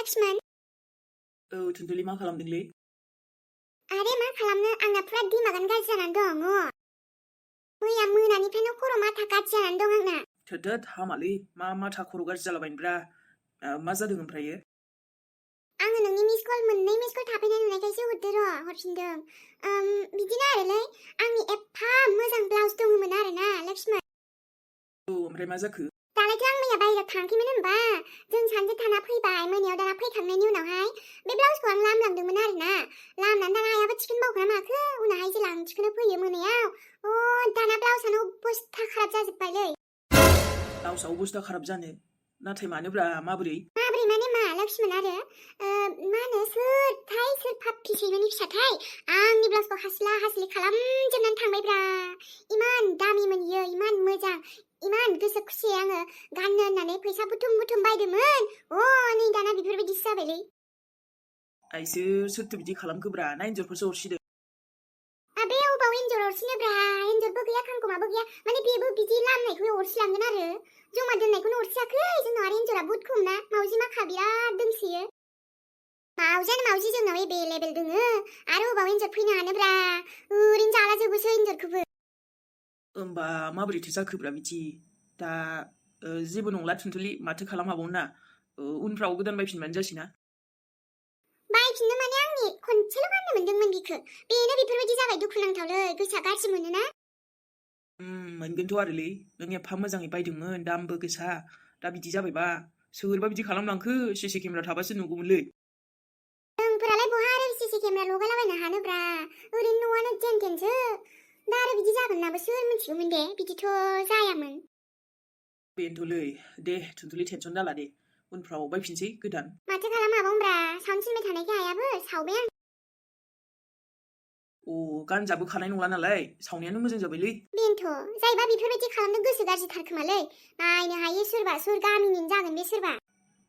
Lakshman? Tuntuli मा खालामदोंलै? Are मा खालामनो आंना फुरा दिमागानो गाज्रि जानानै दङ। मैया मोनानिफ्रायनो खर' माथा गाज्रि जानानै दं आंना। थोद हामालै मा माथा खर' गाज्रि जालाबायनोब्रा मा जादों ओमफ्रायो? आङो नोंनि मिस कल मोननै मिस कल थाफैनाय नुनायखायसो हरदो र' हरफिनदों। बिदिनो आरोलै आंनि एफा मोजां ब्लाउस दङमोन आरोना लक्ष्मण। ओमफ्राय मा जाखो? दालायथ' आं मैया बायहेरायाव थाङाखैमोन होनबा जों सानसे थाना फैबाय मोनायाव दाना फैखांनायनि उनावहाय बे ब्लाउसखौ आं लामलांदोंमोन आरोना लामनानै दाना आइयाबो थिखोनो बावखोना माखो उनावहाय जेला आं थिखोनो फैयो मोनायाव दाना ब्लाउसानो अबस्था खाराब जाजोब्बायलै। ब्लाउसआ अबस्था खाराब जानो नाथाय मानोब्रा माबोरै माने मा लक्ष्मण आरो मा होनो सोर पाप्पि सैमानि फिसाथाय आंनि ब्लाउसखौ हास्ला हास्लि खालामजोबनानै थांबायब्रा। इमान दामिमोन इयो इमान मोजां इमान गोसो खुसियै आङो गाननो होननानै फैसा बुथुम बायदोंमोन नै दाना बेफोरबायदिसो जाबायलै। आइसो सोरथो बिदि खालामखोब्रा ना एन्जरफोरसो अरसिदों? बे अबाव एन्जर अरसिनोब्रा एन्जरबो गैया खांखमाबो गैया माने बेबो बिदि लामनायखौनो अरसिलांगोन आरो जमा दोननायखौनो अरसियाखै जोंनाव आरो एन्जरा बुहुद खम ना मावजि माखा बिराद दोंसोयो। मावजियानो मावजि जोंनाव एभेलेबेल दोङो आरो अबाव एन्जर फैनो हानोब्रा ओरैनो जाला जोबोसो एन्जरखौबो। होमबा माबोरैथो जाखोब्रा बिदि दा जेबो नंला थुनथुलि माथो खालामहाबावनो ना उनफ्राव गोदान बायफिनबानो जासैना। बायफिननो माने आंनि खनसेल' गाननो मोनदोंमोन बिखो बेनो बेफोरबायदि जाबाय दुखुनांथावलै गोसोआ गाज्रि मोनोना। मोनगोनथ' आरोलै नों एफा मोजाङै बायदोंमोन दामबो गोसा दा बिदि जाबायबा सोरबा बिदि खालामलांखो सिसि केमेरा थाबासो नुगौमोनलै। जोंफोरालाय बहा आरो सिसि केमेरा लगायलाबायनो हानोब्रा ओरैनो न'आनो जेन थेनसो दा आरो बिदि जागोन नाबो सोर मिथिगौमोन दे बिदिथ' जायामोन। बेनोथ'लै दे थुनथुलि टेनसन दाला दे उनफ्राव बायफिनसै गोदान। माथो खालामहाबावनोब्रा साउन्ड सिनबाय थानायखाय आइयाबो सावबाय आं। गानजाबो खानाय नंला नालाय सावनायानो मोजां जाबायलै। बेनोथ' जायबा बेफोरबायदि खालामनो गोसो गाज्रिथार खोमालै नायनो हायो सोरबा सोर गामिनिनो जागोन बे सोरबा।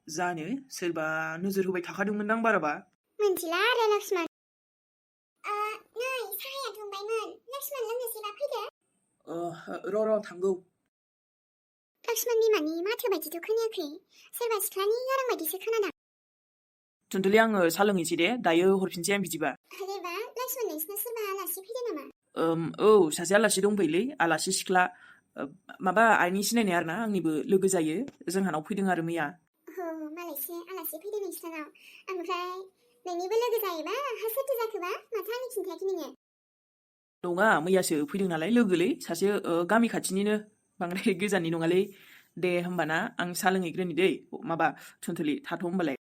जानो सोरबा नोजोर होबाय थाखादोंमोनदां बाराबा। मिन्थिला आरो लक्ष्मण। नै साहाया दुंबायमोन लक्ष्मण लोंनोसैबा फैदो। र' थांगौ। लक्ष्मण बिमानि माथो बायदिथ' खोनायाखै सोरबा सिख्लानि गारां बायदिसो खोनादों। थुनथुलि आङो सा लोंहैसै दे दायो हरफिनसै आं बिदिबा। अरेबा लक्ष्मण नोंसिना सोरबा आलासि फैदों नामा? सासे आलासि दंफैयोलै आलासि सिख्ला माबा आइनि सिनायनाय आरोना आंनिबो लोगो जायो जोंहानाव फैदों आरो मैया। मालायसो आलासि फैदों नोंसिनाव ओमफ्राय नोंनिबो लोगो जायोबा सोरथो जाखोबा माथो आंनो खिन्थायाखै नोङो? नङा मैयासो फैदों नालाय लोगोलै सासे गामि खाथिनिनो बांद्राय गोजाननि नङालै। दे होमबाना आं सा लोंहैग्रोनि दै माबा थुनथुलि थाथ' होमबालाय।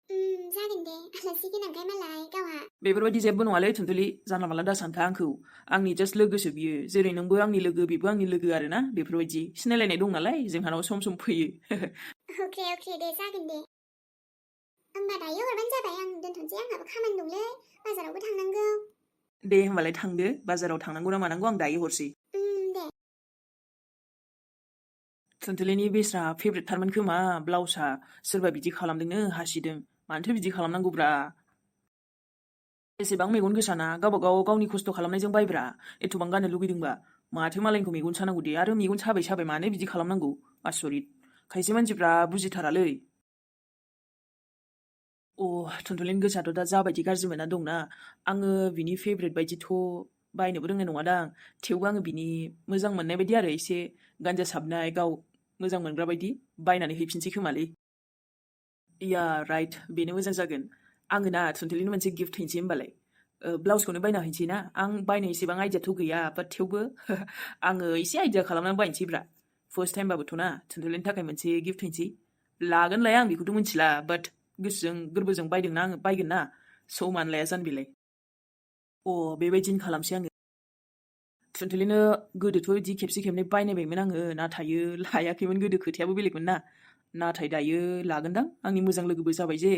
जागोन दे आलासि गोनांखाय मालाय गावहा। बेफोरबायदि जेबो नङालै थुनथुलि जानला मानला दासानखा आंखौ आंनि जास्ट लोगोसो बियो जेरै नोंबो आंनि लोगो बेबो आंनि लोगो आरोना बेफोरबायदि सिनायलायनाय दं नालाय जोंहानाव सम सम फैयो। अके दे जागोन दे होमबा दायो हरबानो जाबाय आं दोनथ'नोसै आंहाबो खामानि दंलै बाजारावबो थांनांगौ। दे होमबालाय थांदो बाजाराव थांनांगौ ना मानांगौ आं दायो हरसै। दे थुनथुलिनि बेस्रा फेभरेटथारमोन खोमा ब्लाउसआ सोरबा बिदि खालामदोंनो हासिदों मानोथो बिदि खालामनांगौब्रा। एसेबां मेगन गोसाना गावबागाव गावनि खस्थ' खालामनायजों बायब्रा एथबां गाननो लुगैदोंबा माथो मालायनिखौ मेगन सानांगौ दे आरो मेगन साबाय मानो बिदि खालामनांगौ आसरित खायसे मानसिफ्रा बुजिथारालै। थुनथुलिनि गोसोआथ' दा जाबायदि गाज्रि मोनना दंना आङो बिनि फेभरेट बायदिथ' बायनोबो रोंनाय नङादां थेवबो आङो बिनि मोजां मोननाय बायदि आरो एसे गानजासाबनाय गाव मोजां मोनग्रा बायदि बायनानै हैफिनसै खोमालै। या राइट बेनो मोजां जागोन आङो ना थुनथुलिनो मोनसे गिफ्ट हैनोसै होमबालाय ब्लाउसखौनो बायना हैनोसै ना आं बायनो एसेबां आइडियाथ' गैया बाट थेवबो आङो एसे आइडिया खालामनानै बायनोसैब्रा फार्स्ट टाइमबाबोथ' ना थुनथुलिनि थाखाय मोनसे गिफ्ट हैनोसै लागोन लाया आं बेखौथ' मिथिला बाट गोसोजों गोरबोजों बायदोंना आङो बायगोन ना स' मानो लाया जानो बेलाय। बेबायदिनो खालामसै आङो थुनथुलिनो गोदोथ' बिदि खेबसे खेबनै बायनायबायमोन आङो नाथाय लायाखैमोन गोदो खोथायाबो बेलेगमोन ना नाथाय दायो लागोनदां आंनि मोजां लोगोबो जाबाय जे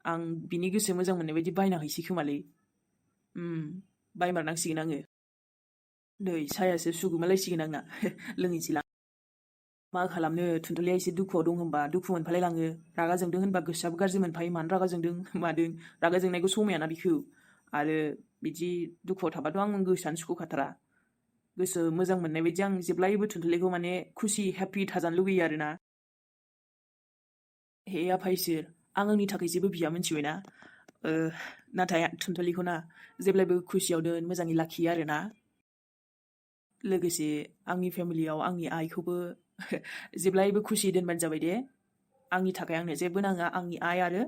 आं बिनि गोसो मोजां मोननाय बायदि बायना हैसै खोमालै। बायमारनांसिगोन आङो नै सायासो सुगुमालायसिगोन आंना लोंहैसैलां। मा खालामनो थुनथुलिया एसे दुखुआव दं होनबा दुखु मोनफालायलाङो रागा जोंदों होनबा गोसोआबो गाज्रि मोनफायो मानो रागा जोंदों मादों रागा जोंनायखौ समायाना बिखौ आरो बिदि दुखुआव थाबाथ' आं गोसोआनो सुखुखाथारा गोसो मोजां मोननाय बायदि आं जेब्लायबो थुनथुलिखौ माने खुसि हेपि थाजानो लुगैयो आरोना। हे आफा इसोर आं आंनि थाखाय जेबो बिया मिथिबायना नाथाय थुनथुलिखौ ना जेब्लायबो खुसियाव दोन मोजाङै लाखियो आरोना लोगोसे आंनि फेमिलियाव आंनि आइखौबो जेब्लायबो खुसियै दोनबानो जाबाय दे आंनि थाखाय आंनो जेबो नाङा आंनि आइ आरो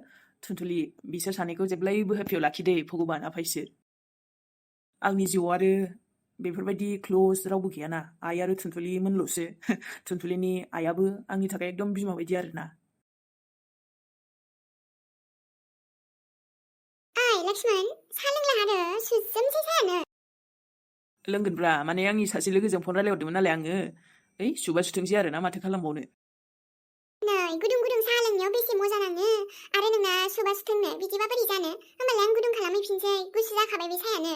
थुनथुलि बिसोर सानैखौ जेब्लायबो हेपियाव लाखिदे भगबान आफायसो आंनि जिउआव आरो बेफोरबायदि क्लोज रावबो गैयाना आइ आरो थुनथुलिमोनल'सो थुनथुलिनि आइयाबो आंनि थाखाय एकदम बिमा बायदि आरोना लक्ष्मण साहा लोंला आरो सुजोबसै साहानो लोंगोनब्रा माने आंनि सासे लोगोजों फन रायलायहरदोंमोन नालाय आङो ओइ सुबा सुथोंसै आरोना माथो खालामबावनो नै गुदुं गुदुं साहा लोंनायाव बेसे मोजां नाङो आरो नोंना सुबा सुथोंनो बिदिबा बोरै जानो होमबालाय आं गुदुं खालामहैफिनसै गुसु जाखाबाय बे साहायानो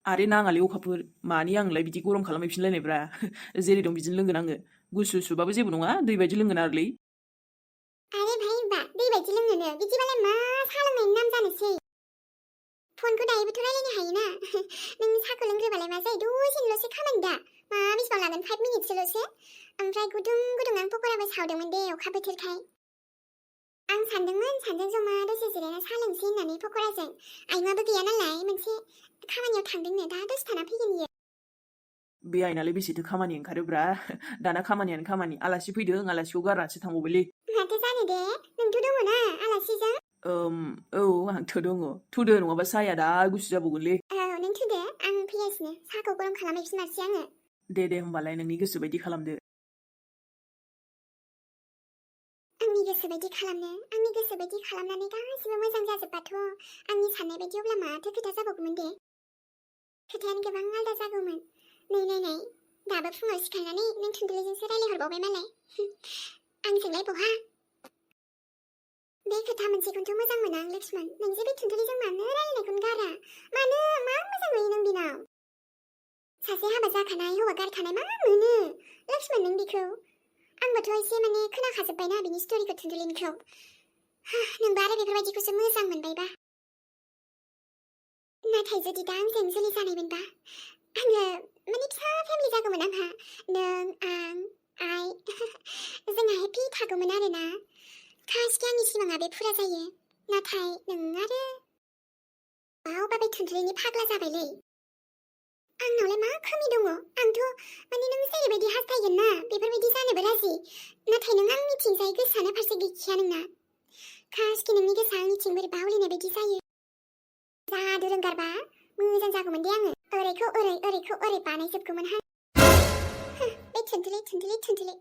आरे नाङालै अखाफोर मानि आंलाय बिदि गरम खालामहैफिनलायनायब्रा जेरै दं बिदिनो लोंगोन आङो गुसु सुबाबो जेबो नङा दै बायदि लोंगोन आरोलै आरे भाइ बा दै बायदि लोंनोनो बिदिबालाय मा साहा लोंनायनि नाम जानोसै फनखौ दायोबोथ' रायलायनो हायोना नों साहाखौ लोंग्रोबालाय मा जायो दसेनोल'सो खामानि दा मा बेसेबां लागोन 5 मिनिटसोल'सो ओमफ्राय गुदुं गुदुं आं पकराबो सावदोंमोन दे अखा बोथोरखाय आं सानदोंमोन सानजों जमा दसे जिरायना साहा लोंसै होननानै पकराजों आइमाबो गैया नालाय मोनसे खामानियाव थांदोंनो दा दसे थाना फैगोन इयो बे आइनालाय बेसेथो खामानि ओंखारोब्रा दाना खामानियानो खामानि आलासि फैदों आलासिखौ गारनासो थांबावबायलै माथो जानो दे नोंथ' दङ ना आलासिजों औ आंथ' दङ थुदो नङाबा साहाया दा गुसु जाबावगोनलै नों थुदो आं फैगासिनो साहाखौ गरम खालामहैफिनमारसै आङो दे होमबालाय नोंनि गोसो बायदि खालामदो आंनि गोसो बायदि खालामनानै गासिबो मोजां जाजोबबाथ' आंनि साननाय बायदि अब्ला माथो खोथा जाबावगौमोन दे खोथायानो गोबां आलदा जागौमोन नै दाबो फुङाव सिखारनानै नों थुनथुलिजोंसो रायलायहरबावबाय मालाय आंजोंलाय बहा बे खोथा मोनसेखौथ' मोजां मोना आं लक्ष्मण नों जे बे थुनथुलिजों मानो रायलायनायखौनो गारा मानो मा मोजां नुयो नों बिनाव सासे हाबा जाखानाय हौवा गारखानाय मा मोनो लक्ष्मण नों बिखौ आंबोथ' एसे माने खोनाखाजोब्बायना बिनि स्ट'रिखौ थुनथुलिनिखौ नोंबो आरो बेफोरबायदिखौसो मोजां मोनबायबा नाथाय जुदि दा आंजों जुलि जानायमोनबा आङो माने फिसा फेमिलि जागौमोन आंहा नों आं आइ जोंहा हेपि थागौमोन आरोना खासिखि आंनि सिमाङा बे फुरा जायो नाथाय नों आरो बावबा बे थुनथुलिनि फाग्ला जाबायलै आंनावलाय मा खामि दङ आंथ' माने नों जेरैबायदि हास्थायगोन ना बेफोरबायदि जानोबो राजि नाथाय नों आंनिथिंजाय गोसोआनो फारसे गैखाया नोंना खासिखि नोंनि गोसोआ आंनिथिं बोरैबा आवलिनाय बायदि जायो जादु रोंगारबा मोजां जागौमोन दे आङो ओरैखौ ओरै बानायजोबगौमोनहाय बे थुनथुलि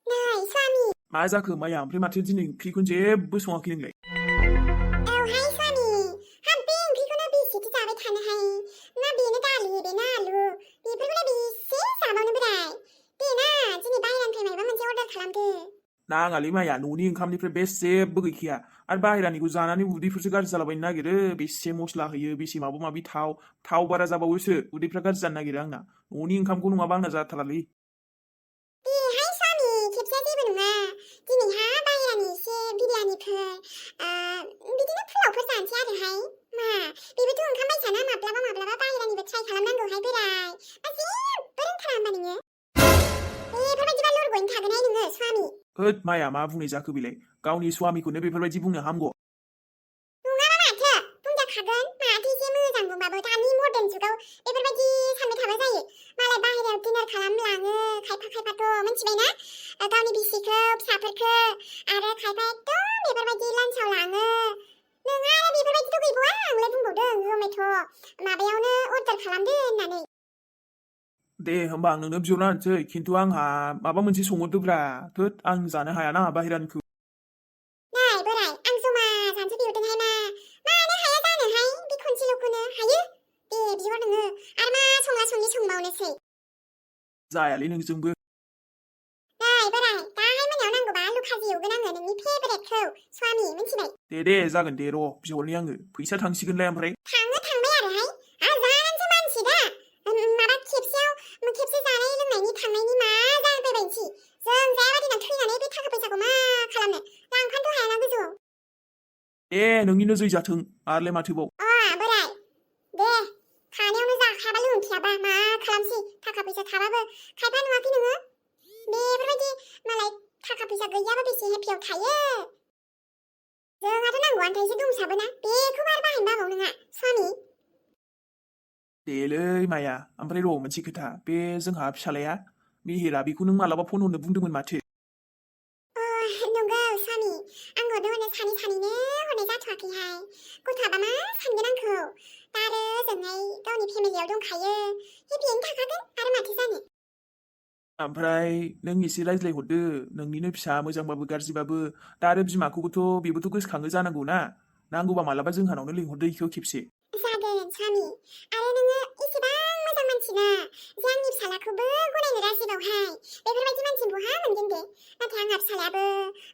नै स्वामि मा जाखो माया ओमफ्राय माथो दिनै ओंख्रिखौनो जेबो सङाखै नोंलाय औहाय स्वामि हाब बे ओंख्रिखौनो बेसेथो जाबाय थानोहाय ना बेनो दालि बेनो आलु बेफोरखौलाय बेसे जाबावनो बोराय दे ना दिनै बाहेरानिफ्राय माबा मोनसे अर्डार खालामदो नाङालै माया न'नि ओंखामनिफ्राय बेस्ट जेबो गैखाया आरो बाहेरानिखौ जानानै उदैफोरसो गाज्रि जालाबायनो नागिरो बेसे मस्ला होयो बेसे माबा माबि थाव बारा जाबावोसो उदैफ्रा गाज्रि जानो नागिरो आंना न'नि ओंखामखौ नङाबा आंना जाथारालै देहाय स्वामि खेबसेया जेबो नङा दिनैहा बाहेरानि एसे बिरियानिफोर बिदिनो पुलावफोर जानोसै आरोहाय मा बेबोथ' ओंखाम बायसाना माब्लाबा बाहेरानिबो ट्राइ खालामनांगौहाय बोराय मा जेबो रोंथारा होमबा नोङो बेफोरबायदिबा लरग'यैनो थागोनहाय नोङो स्वामि होद माया मा बुंनाय जाखो बेलाय गावनि स्वामिखौनो बेफोरबायदि बुंनो हामगौ नङाबा माथो बुंजाखागोन माथो एसे मोजां बुंबाबो दानि मर्डान जुगाव बेफोरबायदि सानबाय थाबा जायो मालाय बाहेरायाव डिनार खालामलाङो खायफाथ' मिथिबायना गावनि बिसिखौ फिसाफोरखौ आरो खायफा एकदम बेफोरबायदि लान्चआव लाङो नोंहा आरो बेफोरबायदिथ' गैबावा आंलाय बुंबावदों जमेट' माबायावनो अर्डार खालामदो होननानै दे होमबा आं नोंनो बिहरना होनसै खिन्थु आंहा माबा मोनसे संहरदोब्रा थोद आं जानो हायाना बाहेरानिखौ नै बोराय आं जमा जानोसो बिहरदोंहाय मानो हाया जानोहाय बे खनसेल'खौनो हायो दे बिहर नोङो आरो मा संबावनोसै जायालै नोंजोंबो नै बोराय दाहाय मोनायाव नांगौबा आलु खाजि एवगोन आङो नोंनि फेभरेटखौ स्वामि मिथिबाय दे जागोन दे र' बिहरनि आङो फैसा थांसिगोनलाय ओमफ्राय थांबाय आरोहाय आरो जानानैसो मानसि दा माबा खेबसे जानाय लोंनायनि थांनायनि मा जाबायबायनोसि जों जायाबा देनां थैनानै बे थाखा फैसाखौ मा खालामनो लांफानोथ' हायाना गोजौआव दे नोंनिनो जै जाथों आरोलाय माथोबाव बोराय दे थानायावनो जाखायाबा लोंखायाबा मा खालामसै थाखा फैसा थाबाबो खायफा नुवाखै नोङो बेफोरबायदि थाखा फैसा गैयाबा बेसे हेपियाव थायो जोंहाथ' नांगौ आन्थाइसो दंसाबोना बेखौ आरो बाहायनो बाबाव नोंहा स्वामि देलै माया ओमफ्राय र' मोनसे खोथा बे जोंहा फिसालाया मेहेरा बेखौ नों मालाबा फन हरनो बुंदोंमोन माथो नंगौ स्वामि आं हरनो हरनो सानैनो हरनाय जाथ'वाखैहाय गथ'आबा मा सानगोन आंखौ दा आरो ओजोंहाय गावनि फेमिलियाव दंखायो हेपियैनो थाखागोन आरो माथो जानो ओमफ्राय नों एसे रायज्लायहरदो नोंनिनो फिसा मोजांबाबो गाज्रिबाबो दा आरो बिमाखौबोथ' बेबोथ' गोसोखाङो जानांगौ ना नांगौबा मालाबा जोंहानावनो लिंहरदो इखौ खेबसे जागोन स्वामि आरो नोङो एसेबां मोजां मानसिना जे आंनि फिसालाखौबो गनायनो राजिबावहाय बेफोरबायदि मानसि बहा मोनगोन दे नाथाय आंहा फिसालायाबो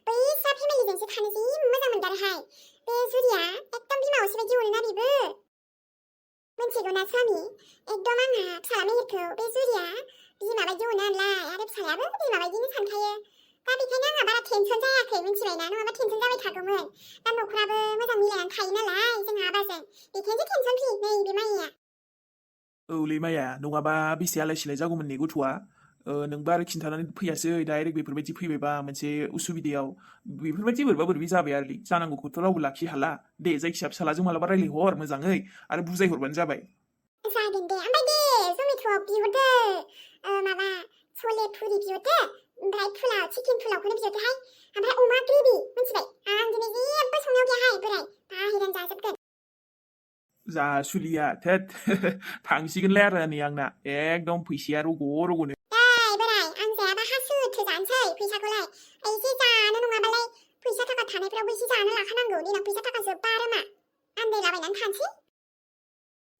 बैसा फेमिलिजोंसो थानो जि मोजां मोनगारोहाय बे जुरिया एकदम बिमा असे बायदि अनोना बेबो मिथिगौना स्वामि एकदम आंहा फिसाला मेहेरखौ बे जुरिया बिमा बायदि अनो नालाय आरो फिसालायाबो बिमा बायदिनो सानखायो दा बेखायनो आंहा बारा टेनसन जायाखै मिथिबायना नङाबा टेनसन जाबाय थागौमोन दा न'खराबो मोजां मिलायनानै थायो नालाय जोंहा आबाजों बेखायनो टेनसन फ्रि नै बे माइया औलै माया नङाबा बेसे आलाय सिलाय जागौमोन ने गथ'आ नोंबो आरो खिन्थानानै फैयासै डाइरेक्ट बेफोरबायदि फैबायबा मोनसे उसुबिदायाव बेफोरबायदि बोरैबा बोरैबि जाबाय आरोलै जानांगौखौथ' रावबो लाखि हाला दे जायखिया फिसालाजों मालाबा रायज्लायहर मोजाङै आरो बुजायहरबानो जाबाय जागोन दे ओमफ्राय दे जमेट'आव बिहरदो माबा सले पुरि बिहरदो ओमफ्राय पुलाव चिकेन पुलावखौनो बिहरदोहाय ओमफ्राय अमा ग्रेभि मिथिबाय आं दिनै जेबो संनायाव गैयाहाय बोराय बाहेरानि जाजोबगोन जासुलिया थेत थांसिगोनलाय आरो नै आंना एकदम फैसाया रग' रग'नो बोराय आं जायाबा हासुथो जानोसै फैसाखौलाय एसे जानो नङाबालाय फैसा थाखा थानायफ्रावबो एसे जानो लाखानांगौ देनां फैसा थाखा जोब्बा आरो मा आन्दायलाबायनानै थानोसै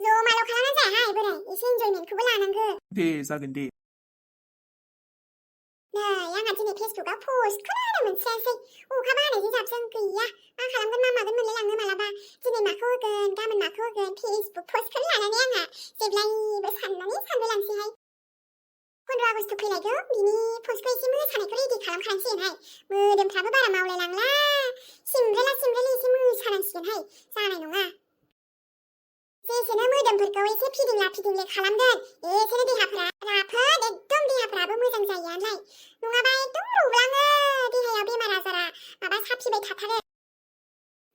जमाल' खालामना जायाहाय बोराय एसे इन्जयमेन्टखौबो लानांगौ दे जागोन दे नै आंहा दिनै फेसबुकआव पस्टखौनो होनो मोनस्रायासै अखाबो हानायजों जाबजों गैया मा खालामगोन मा मागोन मोनलायलाङो मालाबा दिनै माखौ होगोन गाबोन माखौ होगोन फेसबुक पस्टखौनो लानानै आंहा जेब्लायबो सानलांसैहाय 15 आगस्ट फैलायगौ बिनि पस्टखौ एसे मोसानायखौ रेडि खालामखानोसैहाय मोदोमफ्राबो बारा मावलायलांला सिमब्रेला एसे मोसानांसिगोनहाय जानाय नङा जेसेनो मोदोमफोरखौ एसे फिदिंला खालामगोन एसेनो देहाफोरा राफोद एकदम देहाफोराबो मोजां जायो आनलाय नङाबा एकदम रौलाङो देहायाव बेमार आजारा माबा साफिबाय थाथारो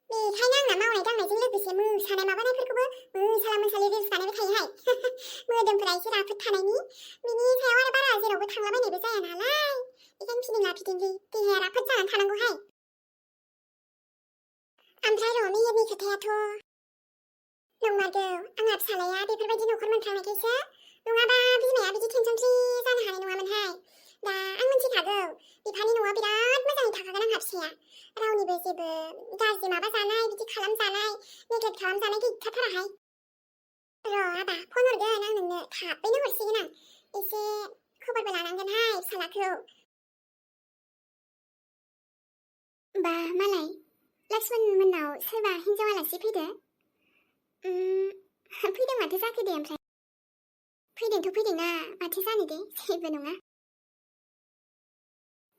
बेखायनो आंना मावनाय दांनायजों लोगोसे मोसानाय माबानायफोरखौबो मोसाला रिल्स बानायबाय थायोहाय मोदोमफोरा एसे राफोद थानायनि बिनि सायाव आरो बारा जेरावबो थांलाबायनायबो जाया नालाय बेखायनो फिदिंला देहाया राफोद जानानै थानांगौहाय ओमफ्राय र' मेहेरनि खोथायाथ' नंमारगौ आंहा फिसालाया बेफोरबायदि न'खर मोनखांनायखायसो नङाबा बिमाया बिदि टेनसन फ्रि जानो हानाय नङामोनहाय दा आं मिथिखागौ बिफानि न'आव बिराद मोजाङै थाखागोन आंहा फिसाया रावनिबो जेबो गाज्रि माबा जानाय बिदि खालामजानाय नेग्लेक्ट खालामजानाय गैखाथाराहाय र' आबा फन हरगोन आं नोंनो थाबैनो हरसिगोन आं एसे खबरबो लानांगोनहाय फिसालाखौ बा मालाय लक्ष्मण मोननाव सोरबा हिन्जाव आलासि फैदो फैदों माथो जाखो दे ओमफ्राय फैदोंना माथो जानो दे जेबो नङा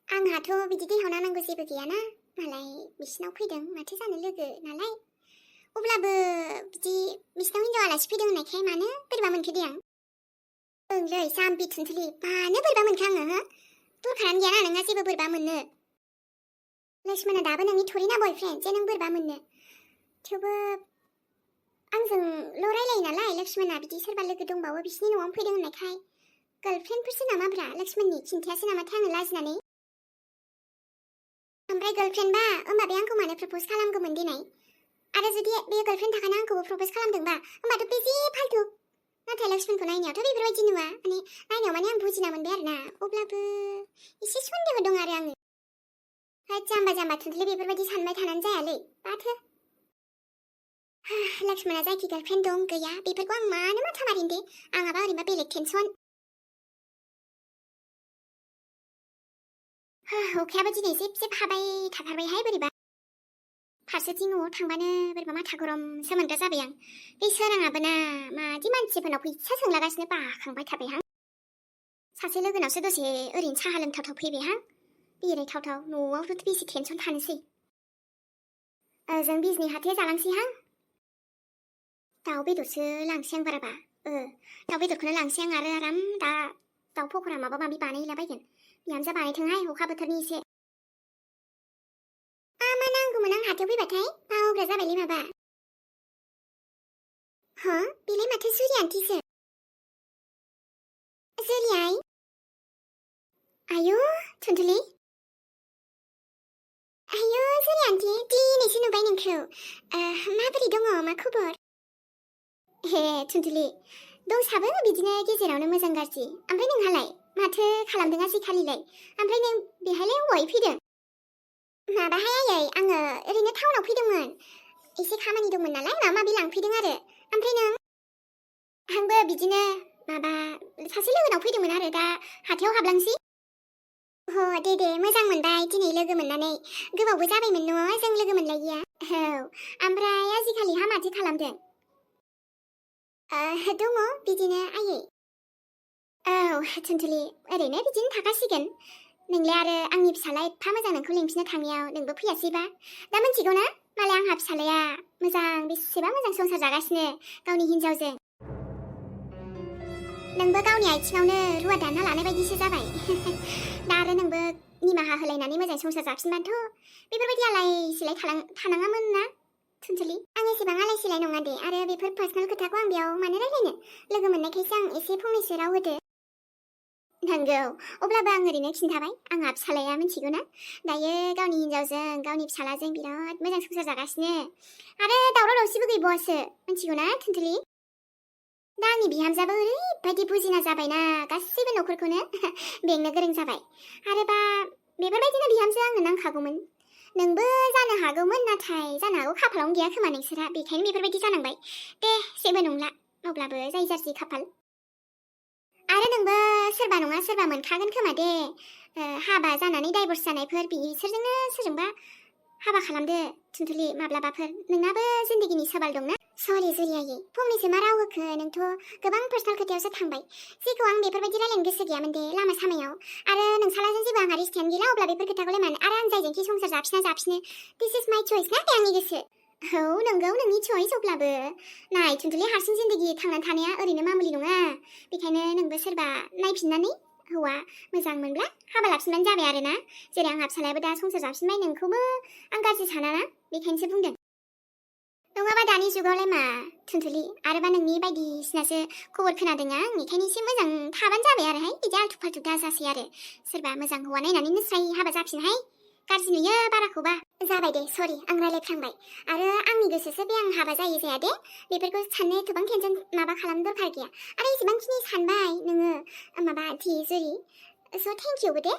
आंहाथ' बिदि देहायाव नांगौ जेबो गैयाना मालाय बिसिनाव फैदों माथो जानो लोगो नालाय अब्लाबो बिदि बिसिनाव हिन्जाव आलासि फैदों होननायखाय मानो बोरैबा मोनखो दे आं ओंलै जाम्बि थुनथुलि मानो बोरैबा मोनखो आङो दरखारानो गैयाना नोंहा जेबो बोरैबा मोननो लक्ष्मणा दाबो नोंनि थरिना बयफ्रेन्ड जे नों बोरैबा मोननो थेवबो आंजोंल' रायलायो नालाय लक्ष्मणा बिदि सोरबा लोगो दंबावो बिसिनि न'आव फैदों होननायखाय गार्लफ्रेन्डफोरसो नामाब्रा लक्ष्मणनि खिन्थायासै नामाथाय आङो लाजिनानै ओमफ्राय गार्लफ्रेन्डबा होमबा बे आंखौ मानो प्रप'ज खालामगौमोन दिनै आरो जुदि बे गार्लफ्रेन्ड थाखाना आंखौबो प्रप'ज खालामदोंबा होमबाथ' बेसे फाल्तु नाथाय लक्ष्मणखौ नायनायावथ' बेफोरबायदि नुवा नायनायाव आं बुजिना मोनबाय आरोना अब्लाबो एसे सन्देह दं आरो आङो जाम्बा थुनथुलि बेफोरबायदि सानबाय थानानै जायालै माथो लक्ष्मणा जायखि गार्लफ्रेन्ड दं गैया बेफोरखौ आं मानो माथा मारिनो दे आंहाबा ओरैबा बेलेग टेनसन अखायाबो दिनै जेब हाबाय थाथारबायहाय बोरैबा फारसेथिं न'आव थांबानो बोरैबा माथा गरमसो मोनग्रा जाबाय आं बे सोराङाबो ना मादि मानसिफोरनाव फैसा सोंलागासिनो बाखांबाय थाबायहां सासे लोगोनावसो दसे ओरैनो साहा लोंथावथाव फैबायहां बेरायथावथाव न'आवथ' बेसे टेनसन थानोसै ओजों बिजनि हाथाया जालांसैहां दाउ बेदरसो लांसै आं बाराबा दाउ बेदरखौनो लांसै आं आरो आराम दा दाउ पक'रा माबा माबि बानायहैलाबायगोन बिहामजा बानायथोंहाय अखा बोथोरनि एसे खाथियाव फैबाथाय बावग्रा जाबायलै माबा बेलाय माथो जुरि आन्टिसो जुरि आइ आयु थुनथुलि आयु जुरि आन्टि दिनैसो नुबाय नोंखौ माबोरै दङ मा खबर हे थुनथुलि दंसाबो बिदिनो गेजेरावनो मोजां गाज्रि ओमफ्राय नोंहालाय माथो खालामदों आजिखालिलाय ओमफ्राय नों बेहायलाय अबावहाय फैदों माबाहाय आयै आङो ओरैनो टाउनाव फैदोंमोन एसे खामानि दंमोन नालाय माबा माबि लांफैदों आरो ओमफ्राय नों आंबो बिदिनो माबा सासे लोगोनाव फैदोंमोन आरो दा हाथायाव हाबलांसै दे मोजां मोनबाय दिनै लोगो मोननानै गोबावबो जाबायमोन न' जों लोगो मोनलायिया ओमफ्राय आजिखालिहा माथो खालामदों दङ बिदिनो आयै थुनथुलि ओरैनो बिदिनो थाखासिगोन नोंलाय आरो आंनि फिसाला एफा मोजां नोंखौ लेंफिननो थांनायाव नोंबो फैयासैबा दा मिथिगौ ना मालाय आंहा फिसालाया मोजां बेसेबा मोजां संसार जागासिनो गावनि हिन्जावजों नोंबो गावनि आथिङावनो रुवा दानना लानाय बायदिसो जाबाय दा आरो नोंबो निमाहा होलायनानै मोजां संसार जाफिनबानोथ' बेफोरबायदि आलाय सिलाय थानाङामोन ना थुनथुलि आं एसेबां आलाय सिलाय नङा दे आरो बेफोर पार्सनेल खोथाखौ आं बेयाव मानो रायलायनो लोगो मोननायखायसो आं एसे फंनैसो राव होदो नंगौ अब्लाबो आं ओरैनो खिन्थाबाय आंहा फिसालाया मिथिगौ ना दायो गावनि हिन्जावजों गावनि फिसालाजों बिराद मोजां संसार जागासिनो आरो दावराव दावसिबो गैबावासो मिथिगौ ना थुनथुलि दा आंनि बिहामजोआबो ओरैबायदि बुजिना जाबायना गासैबो न'खरखौनो बेंनो गोरों जाबाय आरोबा बेफोरबायदिनो बिहामजो आंनो नांखागौमोन नोंबो जानो हागौमोन नाथाय जानो हागौ खाफालावनो गैया खोमा नोंसोरहा बेखायनो बेफोरबायदि जानांबाय दे जेबो नंला अब्लाबो जाय जारसि खाफाल आरो नोंबो सोरबा नङा सोरबा मोनखागोन खोमा दे हाबा जानानै डाइभर्स जानायफोर बिसोरजोंनो सोरजोंबा हाबा खालामदो थुनथुलि माब्लाबाफोर नोंनाबो जिन्दगिनि सवाल दंना सरि जुरि आयै फंनैसो मा राव होखो नोंथ' गोबां पार्सनेल खोथायावसो थांबाय जेखौ आं बेफोरबायदि रायलायनो गोसो गैयामोन दे लामा सामायाव आरो नोंसालाजों जेबो आंहा रिस्टेयानो गैला अब्ला बेफोर खोथाखौलाय मानो आरो आं जायजोंखि संसार जाफिनो दिस इज माइ चइस ना बे आंनि गोसो नंगौ नोंनि चइस अब्लाबो नाय थुनथुलि हारसिं जिन्दगि थांनानै थानाया ओरैनो मामुलि नङा बेखायनो नोंबो सोरबा नायफिननानै हौवा मोजां मोनब्ला हाबा लाफिनबानो जाबाय आरो ना जेरै आंहा फिसालायाबो दा संसार जाफिनबाय नोंखौबो आं गाज्रि सानाना बेखायनोसो बुंदों नङाबा दानि जुगावलाय मा थुनथुलि आरोबा नोंनि बायदिसिनासो खबर खोनादों आं बेखायनो एसे मोजां थाबानो जाबाय आरोहाय बिदि आल्थु फाल्थु दाजासै आरो सोरबा मोजां हौवा नायनानै निस्राय हाबा जाफिनहाय गाज्रि नुयो बाराखौबा जाबाय दे सरि आं रायलायफ्लांबाय आरो आंनि गोसोसो बे आं हाबा जायो जाया दे बेफोरखौ साननो एथबां टेनसन माबा खालामनो दरखार गैया आरो एसेबांखिनि सानबाय नोङो माबा आन्थि जुरि स' थेंक इउबो दे